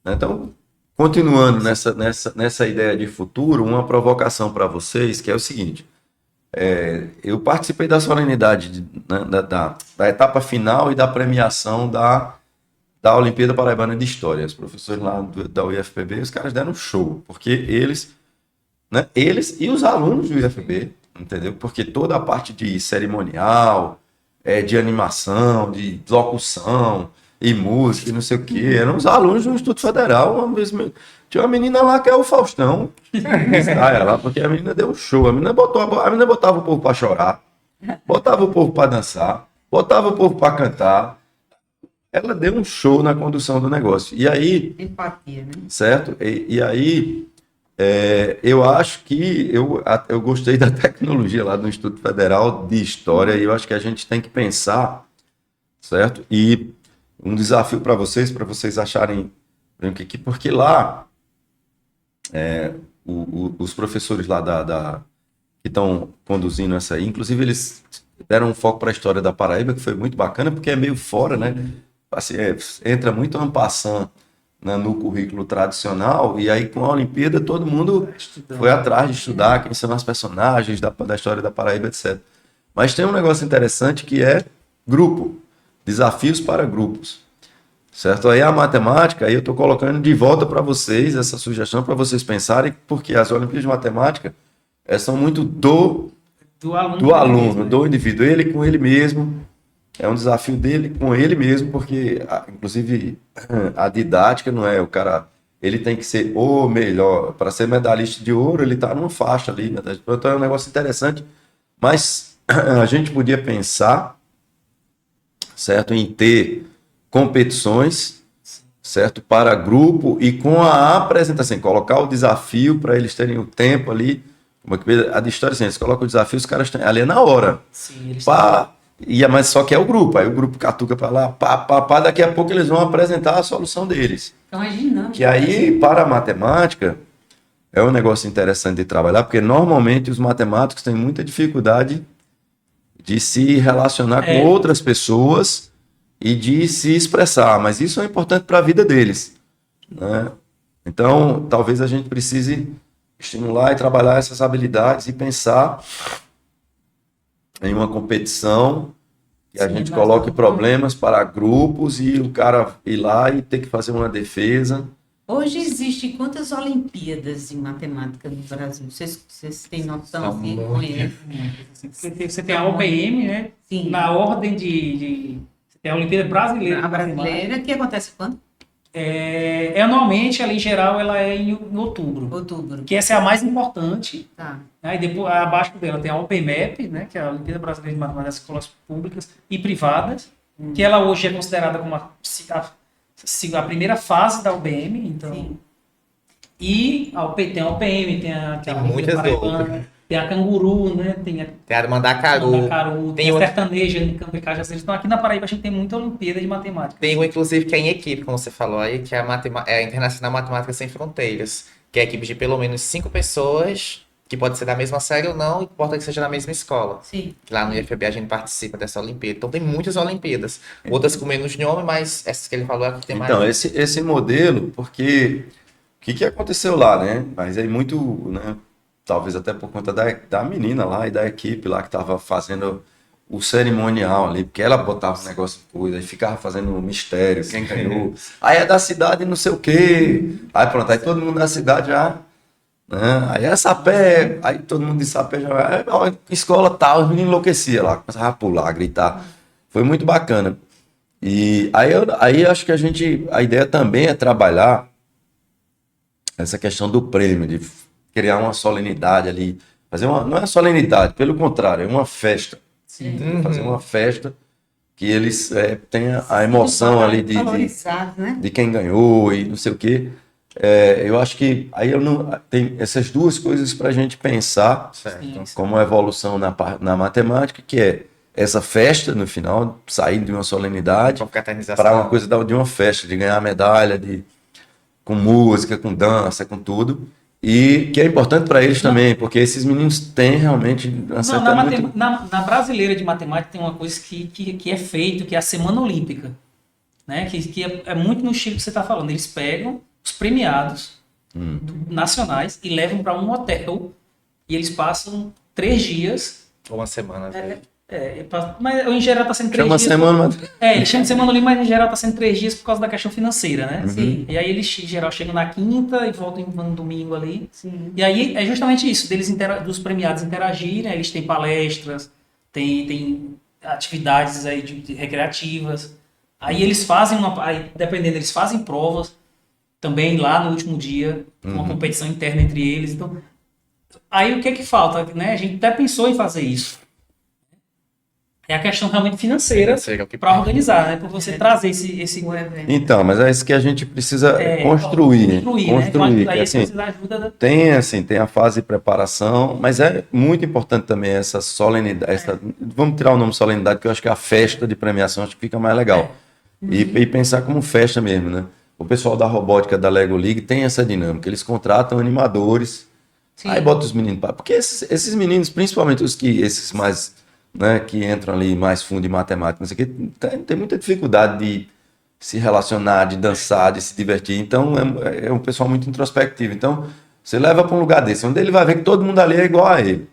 né? Então, continuando nessa ideia de futuro, uma provocação para vocês, que é o seguinte: eu participei da solenidade né, da etapa final e da premiação da Olimpíada Paraibana de História. Os professores lá da UFPB, os caras deram um show, porque eles, né, eles e os alunos do UFPB, entendeu? Porque toda a parte de cerimonial, de animação, de locução e música e não sei o que, eram os alunos do Instituto Federal. Tinha uma menina lá que é o Faustão, lá, porque a menina deu um show, a menina botava o povo para chorar, botava o povo para dançar, botava o povo para cantar. Ela deu um show na condução do negócio. E aí, Empatia, né? certo? E aí, eu acho que eu gostei da tecnologia lá do Instituto Federal de História, e eu acho que a gente tem que pensar, certo? E um desafio para vocês acharem porque lá os professores lá que estão conduzindo essa aí, inclusive eles deram um foco para a história da Paraíba, que foi muito bacana, porque é meio fora, né? Assim, entra muito en passant, né, no currículo tradicional, e aí com a Olimpíada todo mundo foi atrás de estudar quem são os personagens da história da Paraíba, etc. Mas tem um negócio interessante que é grupo, desafios para grupos, certo? Aí a matemática, aí eu estou colocando de volta para vocês essa sugestão para vocês pensarem, porque as Olimpíadas de Matemática são muito do aluno, do indivíduo, ele com ele mesmo. É um desafio dele com ele mesmo, porque, inclusive, a didática não é o cara. Ele tem que ser o melhor. Para ser medalhista de ouro, ele está numa faixa ali. Então é um negócio interessante. Mas a gente podia pensar, certo, em ter competições, certo, para grupo e com a apresentação, colocar o desafio para eles terem o tempo ali. A de história, assim, eles colocam o desafio, os caras têm ali na hora. Sim, eles Mas só que é o grupo, aí o grupo catuca para lá, daqui a pouco eles vão apresentar a solução deles. Então é dinâmico. Que aí, para a matemática, é um negócio interessante de trabalhar, porque normalmente os matemáticos têm muita dificuldade de se relacionar com outras pessoas e de se expressar, mas isso é importante para a vida deles, né? Então, talvez a gente precise estimular e trabalhar essas habilidades e pensar em uma competição que a gente coloque problemas para grupos e o cara ir lá e ter que fazer uma defesa. Hoje existem quantas Olimpíadas em matemática no Brasil? Vocês têm noção? Assim, conhecem? Você tem a OPM, né? Sim. Na ordem de você tem a Olimpíada Brasileira. A brasileira, que acontece quando? Anualmente, ali em geral, ela é em outubro. Outubro. Que essa é a mais importante. Tá. Aí depois, abaixo dela tem a OPMEP, né? Que é a Olimpíada Brasileira de Matemática das Escolas Públicas e Privadas. Que ela hoje é considerada como a primeira fase da UBM. Então. Sim. E tem a OPM, tem a muitas Paraibana, outras. tem a Canguru, né? Tem a Mandacaru. Tem a Sertaneja de Campo de Cajazeiras. Então aqui na Paraíba a gente tem muita Olimpíada de Matemática. Tem uma, inclusive, que é em equipe, como você falou aí, que é a Internacional Matemática Sem Fronteiras, que é a equipe de pelo menos 5 pessoas, que pode ser da mesma série ou não, importa que seja na mesma escola. Sim. Lá no IFB a gente participa dessa Olimpíada. Então tem muitas Olimpíadas. Outras com menos nome, mas essas que ele falou é que tem mais. Então, esse modelo, porque o que aconteceu lá, né? Mas aí muito, né? Talvez até por conta da menina lá e da equipe lá que estava fazendo o cerimonial ali, porque ela botava um negócio de coisa, aí ficava fazendo um mistério, quem ganhou. Aí é da cidade não sei o quê. Aí pronto, aí todo mundo da cidade já... Né? Aí é Sapé, aí todo mundo de Sapé já... escola tal, os meninos enlouqueciam lá, começavam a pular, a gritar. Foi muito bacana. E aí acho que a ideia também é trabalhar essa questão do prêmio, de criar uma solenidade ali, não é solenidade, pelo contrário, é uma festa. Sim. Fazer uma festa que eles tenham a emoção ali de quem ganhou e não sei o quê. Eu acho que aí tem essas duas coisas para a gente pensar como uma evolução na matemática, que é essa festa no final, saindo de uma solenidade para uma coisa de uma festa, de ganhar medalha, com música, com dança, com tudo. E que é importante para eles também, porque esses meninos têm realmente uma Não, certa na brasileira de matemática tem uma coisa que é feito, que é a Semana Olímpica, né? Que é muito no estilo que você está falando. Eles pegam os premiados nacionais e levam para um hotel e eles passam 3 dias. Ou uma semana, às vezes. Mas em geral está sendo 3 Chama dias. semana, mas... Eles chamam de Semana Olímpica, mas em geral está sendo 3 dias por causa da questão financeira, né? Sim. E aí eles, em geral, chegam na quinta e voltam no domingo ali. Sim. E aí é justamente isso, dos premiados interagirem, eles têm palestras, tem atividades aí de recreativas. Aí eles fazem dependendo, eles fazem provas também lá no último dia, uma competição interna entre eles. Então, aí o que é que falta, né? A gente até pensou em fazer isso. É a questão realmente financeira para organizar, né? Para você trazer esse evento. Então, mas é isso que a gente precisa construir. Construir, né? Aí Assim, precisa da ajuda tem a fase de preparação, mas é muito importante também essa solenidade, vamos tirar o nome solenidade, que eu acho que é a festa de premiação, acho que fica mais legal. E pensar como festa mesmo, né? O pessoal da robótica da Lego League tem essa dinâmica, eles contratam animadores, aí bota os meninos para... Porque esses meninos, principalmente esses mais, né, que entram ali mais fundo em matemática, não sei o quê, tem muita dificuldade de se relacionar, de dançar, de se divertir. Então, é um pessoal muito introspectivo. Então, você leva para um lugar desse, onde ele vai ver que todo mundo ali é igual a ele.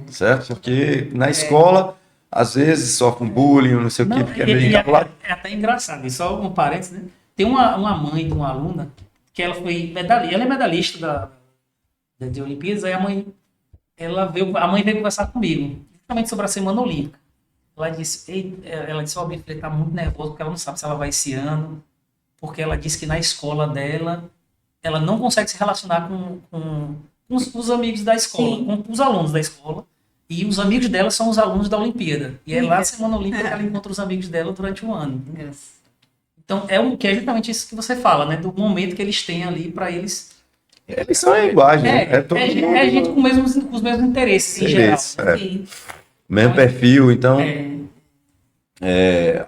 Certo? Porque na escola, às vezes, sofre um bullying, não sei o quê, porque é meio encabulado. É até engraçado, e só um parênteses, né? Tem uma mãe de uma aluna que ela foi medalhista, ela é medalhista de Olimpíadas, aí a mãe veio conversar comigo, justamente sobre a Semana Olímpica. Ela disse, ó, minha filha tá muito nervosa porque ela não sabe se ela vai esse ano, porque ela disse que na escola dela, ela não consegue se relacionar com os amigos da escola, com os alunos da escola, e os amigos dela são os alunos da Olimpíada. E é lá na Semana Olímpica que ela encontra os amigos dela durante o ano. Então, que é justamente isso que você fala, né? Do momento que eles têm ali para eles... Eles são iguais, né? É gente com os mesmos interesses, em geral. Mesmo perfil, então...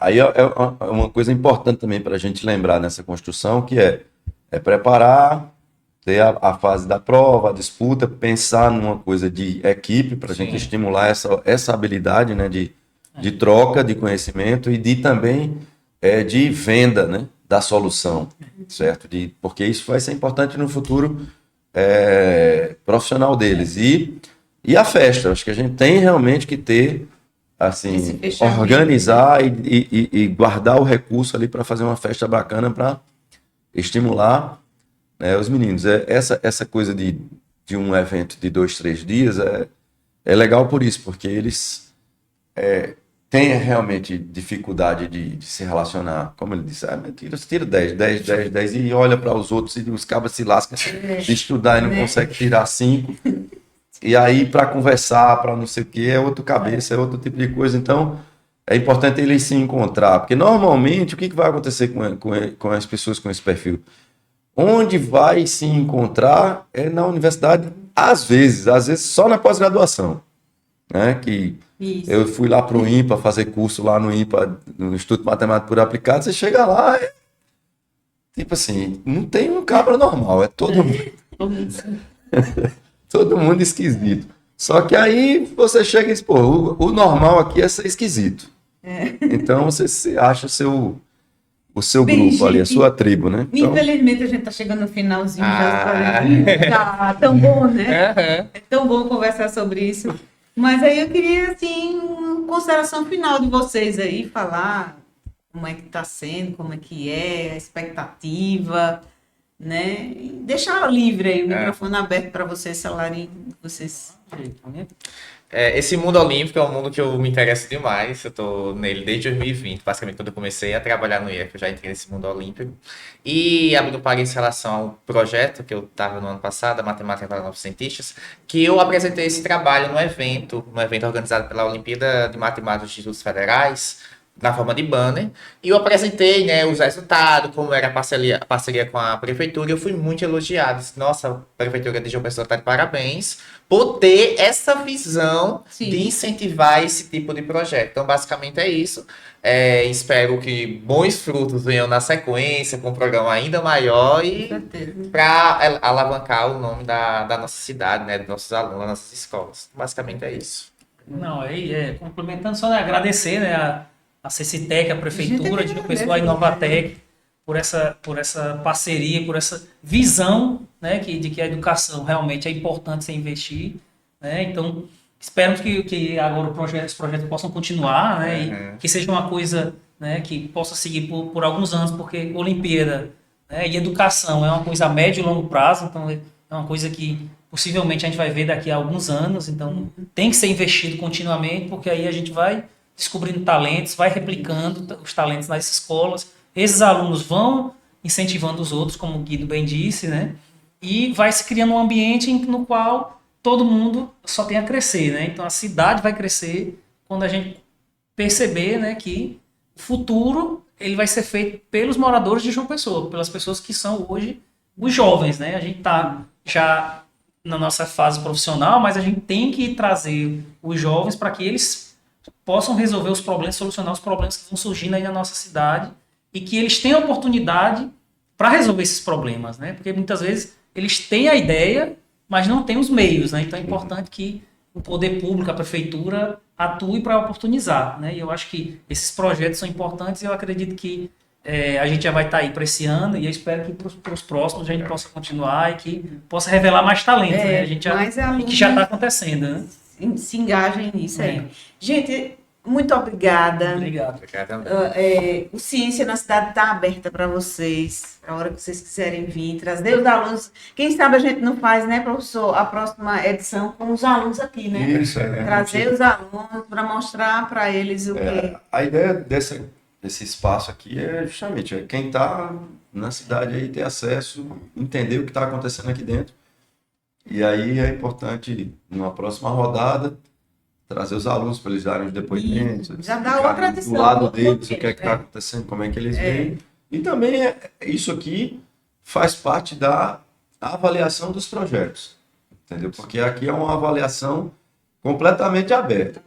aí é uma coisa importante também para a gente lembrar nessa construção, que é preparar, ter a fase da prova, a disputa, pensar numa coisa de equipe, para a gente estimular essa habilidade, né? De troca de conhecimento e também... de venda, né, da solução, certo? Porque isso vai ser importante no futuro profissional deles. E a festa, acho que a gente tem realmente que ter, assim, organizar e guardar o recurso ali para fazer uma festa bacana para estimular, né, os meninos. Essa coisa de um evento de 2, 3 dias é legal por isso, porque eles... tem realmente dificuldade de se relacionar, como ele disse, tira 10 e olha para os outros e os cabas se lascam de estudar e não consegue tirar 5. E aí para conversar, para não sei o que, é outra cabeça, é outro tipo de coisa. Então é importante eles se encontrar, porque normalmente o que vai acontecer com as pessoas com esse perfil? Onde vai se encontrar é na universidade, às vezes só na pós-graduação, né? Eu fui lá para o IMPA fazer curso lá no IMPA, no Instituto Matemático por Aplicado. Você chega lá, tipo assim, não tem um cabra normal, é todo mundo esquisito. Só que aí você chega e diz, pô, o normal aqui é ser esquisito. Então você acha o seu grupo ali, a sua tribo, né? Então... Infelizmente a gente está chegando no finalzinho já tão bom, né? É tão bom conversar sobre isso. Mas aí eu queria, assim, uma consideração final de vocês aí, falar como é que está sendo, como é que é, a expectativa, né? E deixar livre aí o microfone aberto para vocês falarem, vocês... Esse mundo olímpico é um mundo que eu me interesso demais. Eu estou nele desde 2020, basicamente quando eu comecei a trabalhar no IEF, eu já entrei nesse mundo olímpico. E abrindo parênteses em relação ao projeto que eu estava no ano passado, a Matemática para Novos Cientistas, que eu apresentei esse trabalho no evento organizado pela Olimpíada de Matemática dos Institutos Federais, na forma de banner, e eu apresentei, né, os resultados, como era a parceria com a prefeitura, e eu fui muito elogiado. Disse, nossa, a prefeitura de João Pessoa está de parabéns por ter essa visão Sim. de incentivar esse tipo de projeto. Então, basicamente é isso. Espero que bons frutos venham na sequência, com um programa ainda maior e para alavancar o nome da nossa cidade, né, dos nossos alunos, das nossas escolas. Basicamente é isso. Não, complementando só, né, agradecer, né, a CCTEC, a Prefeitura de João Pessoa, a Inovatec, por essa parceria, por essa visão, né, de que a educação realmente é importante se investir, né, então esperamos que agora os projetos possam continuar, né, e que seja uma coisa, né, que possa seguir por alguns anos, porque Olimpíada, né, e educação é uma coisa a médio e longo prazo, então é uma coisa que possivelmente a gente vai ver daqui a alguns anos, então tem que ser investido continuamente, porque aí a gente vai descobrindo talentos, vai replicando os talentos nas escolas, esses alunos vão incentivando os outros, como o Guido bem disse, né? E vai se criando um ambiente no qual todo mundo só tem a crescer, né? Então a cidade vai crescer quando a gente perceber, né, que o futuro ele vai ser feito pelos moradores de João Pessoa, pelas pessoas que são hoje os jovens, né? A gente está já na nossa fase profissional, mas a gente tem que trazer os jovens para que eles possam resolver os problemas, solucionar os problemas que vão surgindo aí na nossa cidade e que eles tenham oportunidade para resolver esses problemas, né? Porque muitas vezes eles têm a ideia, mas não têm os meios, né? Então é importante que o poder público, a prefeitura, atue para oportunizar, né? E eu acho que esses projetos são importantes e eu acredito que a gente já vai estar aí para esse ano e eu espero que para os próximos a gente possa continuar e que possa revelar mais talentos, né? A gente que já está acontecendo, né? Se engajem nisso aí. É. Gente, muito obrigada. Obrigado. O Ciência na Cidade está aberta para vocês, a hora que vocês quiserem vir, trazer os alunos. Quem sabe a gente não faz, né, professor, a próxima edição com os alunos aqui, né? Isso, Trazer os alunos para mostrar para eles o que... A ideia desse espaço aqui é justamente quem está na cidade aí ter acesso, entender o que está acontecendo aqui dentro. E aí é importante, numa próxima rodada, trazer os alunos para eles darem os depoimentos. Já dá outra do edição. lado deles, o que é que está acontecendo, como é que eles veem. E também isso aqui faz parte da avaliação dos projetos. Entendeu? Porque aqui é uma avaliação completamente aberta.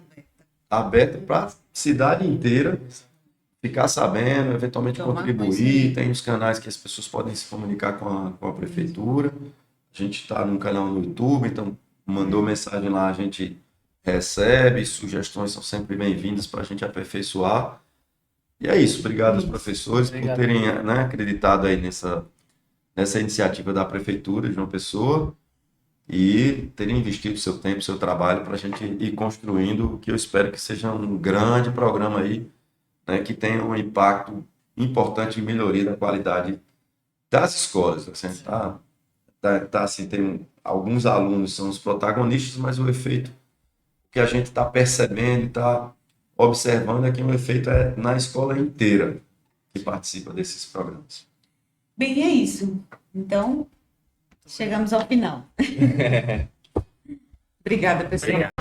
Aberta para a cidade inteira ficar sabendo, eventualmente contribuir. Tem os canais que as pessoas podem se comunicar com a prefeitura. A gente está num canal no YouTube, então mandou mensagem lá, a gente recebe, sugestões são sempre bem-vindas para a gente aperfeiçoar. E é isso, obrigado aos professores por terem, né, acreditado aí nessa iniciativa da Prefeitura de João Pessoa e terem investido seu tempo, seu trabalho para a gente ir construindo o que eu espero que seja um grande programa aí, né, que tenha um impacto importante em melhoria da qualidade das escolas. Assim, assim, alguns alunos são os protagonistas, mas o efeito que a gente está percebendo e está observando é que o efeito é na escola inteira que participa desses programas. Bem, é isso. Então, chegamos ao final. Obrigada, pessoal. Obrigado.